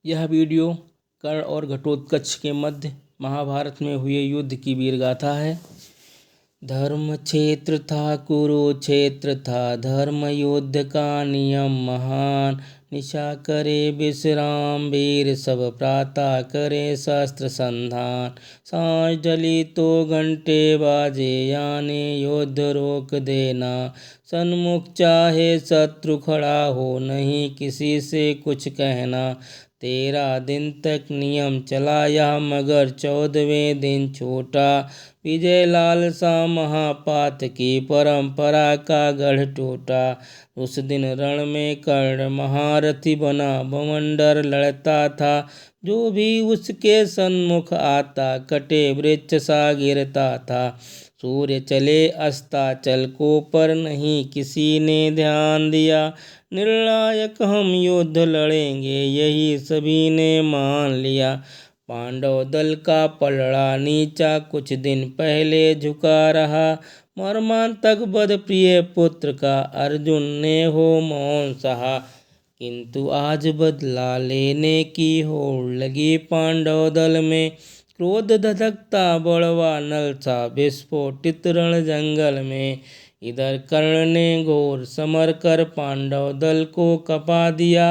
यह वीडियो कर्ण और घटोत्कच के मध्य महाभारत में हुए युद्ध की वीर गाथा है। धर्म क्षेत्र था कुरुक्षेत्र था, धर्म युद्ध का नियम महान। निशा करे विश्राम वीर सब, प्रातः करे शस्त्र संधान। सांझ ढली तो घंटे बाजे, यानी युद्ध रोक देना। सन्मुख चाहे शत्रु खड़ा हो, नहीं किसी से कुछ कहना। 13 दिन तक नियम चला यह, मगर 14वें दिन छूटा। विजय लालसा महापात की, परंपरा का गढ़ टूटा। उस दिन रण में कर्ण महारथी बना, बवंडर लड़ता था। जो भी उसके सन्मुख आता, कटे वृक्ष सा गिरता था। सूर्य चले अस्ताचल को, पर नहीं किसी ने ध्यान दिया। निर्णायक हम युद्ध लड़ेंगे, यही सभी ने मान लिया। पांडव दल का पलड़ा नीचा, कुछ दिन पहले झुका रहा। मर्मांतक बध प्रिय पुत्र का, अर्जुन ने हो मौन सहा। किंतु आज बदला लेने की होड़ लगी पांडव दल में। क्रोध धधकता बड़वा नल सा, विस्फोटित रण जंगल में। इधर कर्ण ने घोर समर कर पांडव दल को कपा दिया।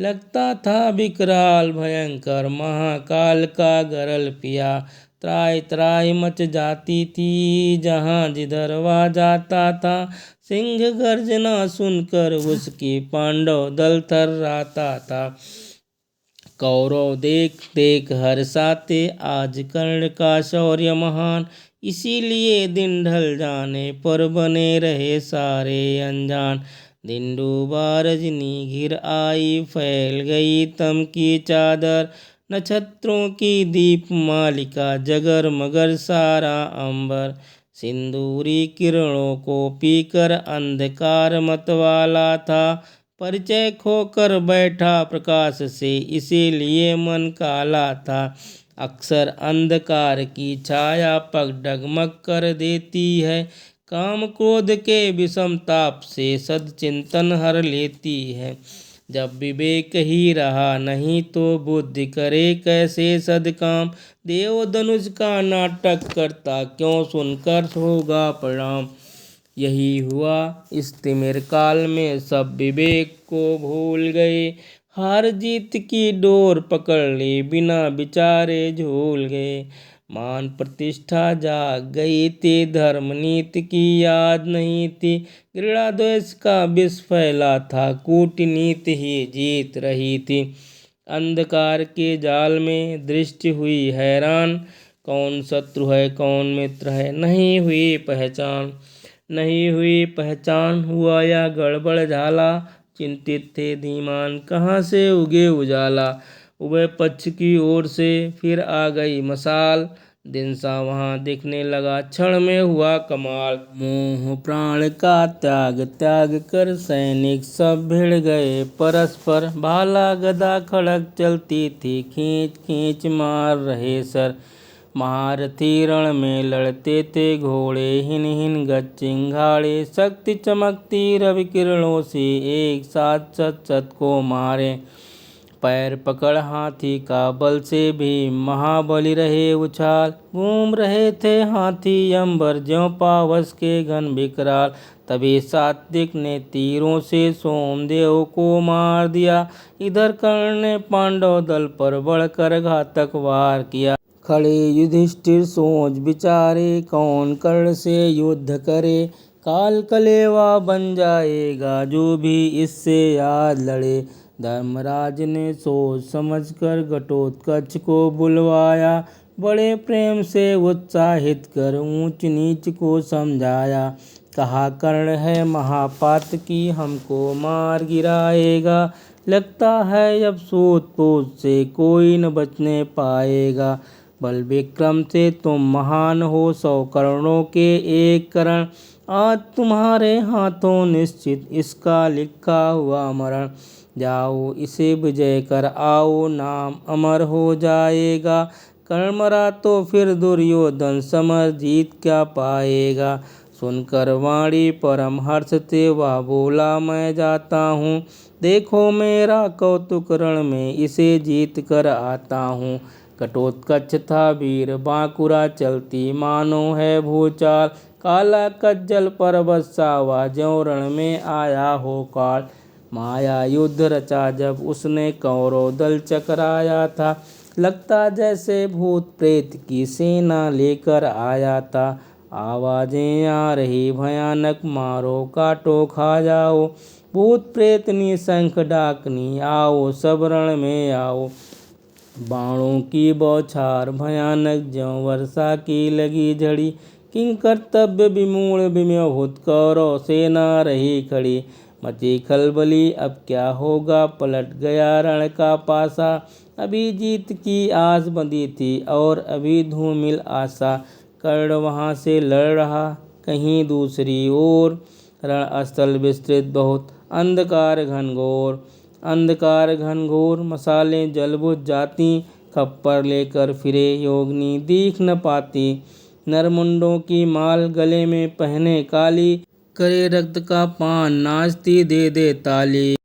लगता था विकराल भयंकर, महाकाल का गरल पिया। त्राहि त्राहि मच जाती थी, जहाँ जिधर वह जाता था। सिंह गर्जना सुनकर उसकी पांडव दल थर्राता था। कौरव देख देख हर्षाते, आज कर्ण का शौर्य महान। इसीलिए दिन ढल जाने पर बने रहे सारे अनजान। दिन डूबा रजनी घिर आई, फैल गई तम की चादर। नक्षत्रों की दीप मालिका, जगर मगर सारा अंबर। सिंदूरी किरणों को पीकर अंधकार मतवाला था। परिचय खोकर बैठा प्रकाश से, इसीलिए मन काला था। अक्सर अंधकार की छाया पग डगमग कर देती है। काम क्रोध के विषम ताप से सद्चिंतन हर लेती है। जब विवेक ही रहा नहीं, तो बुद्धि करे कैसे सद्काम। देव धनुष का नाटक करता, क्यों सुनकर होगा प्रणाम। यही हुआ इस तिमिर काल में, सब विवेक को भूल गए। हार जीत की डोर पकड़ ली, बिना विचारे झूल गए। मान प्रतिष्ठा जाग गई थी, धर्म नीति की याद नहीं थी। घृणा द्वेष का विष फैला था, कूटनीति ही जीत रही थी। अंधकार के जाल में दृष्टि हुई हैरान, कौन शत्रु है कौन मित्र है नहीं हुई पहचान। नहीं हुई पहचान, हुआ या गड़बड़ झाला। चिंतित थे धीमान, कहाँ से उगे उजाला। उभय पक्ष की ओर से फिर आ गई मशाल। दिन सा वहाँ दिखने लगा, क्षण में हुआ कमाल। मोह प्राण का त्याग त्याग कर, सैनिक सब भिड़ गए परस्पर। भाला गदा खड़ग चलती थी, खींच खींच मार रहे सर। महारथी रण में लड़ते थे, घोड़े हिन हिन गज चिंघाड़े। शक्ति चमकती रवि किरणों से, एक साथ सत सत को मारे। पैर पकड़ हाथी का बल से भी महाबली रहे उछाल। घूम रहे थे हाथी अंबर, ज्यों पावस के घन विकराल। तभी सात्विक ने तीरों से सोमदेव को मार दिया। इधर कर्ण ने पांडव दल पर बढ़कर घातक वार किया। खड़े युधिष्ठिर सोच विचारे, कौन कर्ण से युद्ध करे। काल कलेवा बन जाएगा, जो भी इससे आज लड़े। धर्मराज ने सोच समझकर घटोत्कच को बुलवाया। बड़े प्रेम से उत्साहित कर ऊंच नीच को समझाया। कहा कर्ण है महापात की, हमको मार गिराएगा। लगता है अब सूत पूत से कोई न बचने पाएगा। बल विक्रम से तुम महान हो, 100 कर्णों के एक कर्ण। आज तुम्हारे हाथों निश्चित इसका लिखा हुआ मरण। जाओ इसे विजय कर आओ, नाम अमर हो जाएगा। कर्ण मरा तो फिर दुर्योधन समर जीत क्या पाएगा। सुनकर वाणी परम हर्ष ते वह बोला, मैं जाता हूँ, देखो मेरा कौतुक रण में इसे जीत कर आता हूँ। घटोत्कच था वीर बांकुरा, चलती मानो है भूचाल, काला कज्जल पर्वत सा वह ज्यों रण में आया हो काल। माया युद्ध रचा जब उसने कौरव दल चकराया था, लगता जैसे भूत प्रेत की सेना लेकर आया था। आवाजें आ रही भयानक, मारो काटो खा जाओ, भूत प्रेतनी शंख डाकनी आओ, सब रण में आओ। बाणों की बौछार भयानक, ज्यों वर्षा की लगी झड़ी, किंकर्तव्य विमूढ़ विमोहित कौरव सेना रही खड़ी। मची खलबली, अब क्या होगा, पलट गया रण का पासा, अभी जीत की आस बंधी थी और अभी धूमिल आशा। कर्ण वहाँ से लड़ रहा कहीं दूसरी ओर, रण स्थल विस्तृत बहुत, अंधकार घनघोर। अंधकार घनघोर, मसालें जल बुझ जाती, खप्पर लेकर फिरे योगिनी दीख न पाती। नरमुंडों की माल गले में पहने काली, करे रक्त का पान नाचती दे दे ताली।